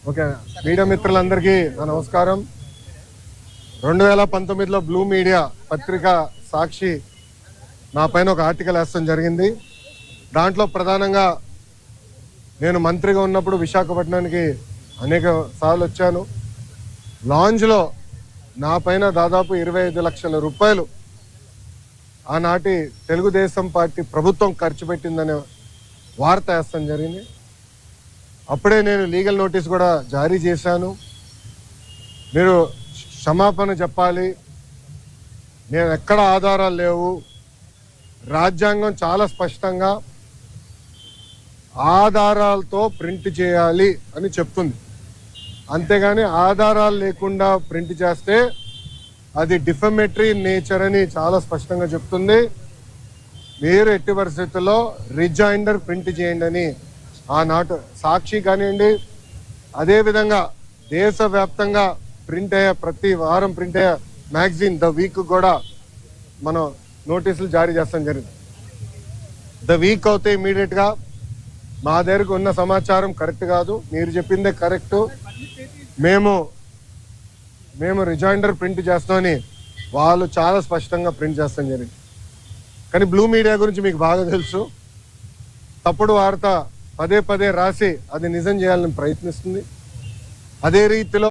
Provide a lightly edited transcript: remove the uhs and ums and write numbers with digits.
Okay, media మిత్రులందరికీ నా నమస్కారం. 2019లో బ్లూ మీడియా పత్రిక సాక్షి నా పైన ఒక ఆర్టికల్ వేస్తాం జరిగింది. దాంట్లో ప్రధానంగా నేను మంత్రిగా ఉన్నప్పుడు విశాఖపట్నానికి అనేక సార్లు వచ్చాను. లాంజ్లో నా పైన దాదాపు 25 లక్షల రూపాయలు ఆనాటి తెలుగుదేశం పార్టీ ప్రభుత్వం ఖర్చు పెట్టిందనే వార్త వేస్తాం జరిగింది. అప్పుడే నేను లీగల్ నోటీస్ కూడా జారీ చేశాను. మీరు క్షమాపణ చెప్పాలి, నేను ఎక్కడ ఆధారాలు లేవు, రాజ్యాంగం చాలా స్పష్టంగా ఆధారాలతో ప్రింట్ చేయాలి అని చెప్తుంది. అంతేగాని ఆధారాలు లేకుండా ప్రింట్ చేస్తే అది డిఫమేటరీ నేచర్ అని చాలా స్పష్టంగా చెప్తుంది. మీరు ఎట్టి పరిస్థితుల్లో రిజైండర్ ప్రింట్ చేయండి అని ఆనాటి సాక్షి కానివ్వండి, అదేవిధంగా దేశవ్యాప్తంగా ప్రింట్ అయ్యే ప్రతి వారం ప్రింట్ అయ్యే మ్యాగజైన్ ద వీక్ కూడా మనం నోటీసులు జారీ చేస్తాం జరిగింది. ద వీక్ అవుతే ఇమీడియట్గా మా దగ్గరకు ఉన్న సమాచారం కరెక్ట్ కాదు, మీరు చెప్పిందే కరెక్టు, మేము రిజైండర్ ప్రింట్ చేస్తామని వాళ్ళు చాలా స్పష్టంగా ప్రింట్ చేస్తాం జరిగింది. కానీ బ్లూ మీడియా గురించి మీకు బాగా తెలుసు. తప్పుడు వార్త పదే పదే రాసి అది నిజం చేయాలని ప్రయత్నిస్తుంది. అదే రీతిలో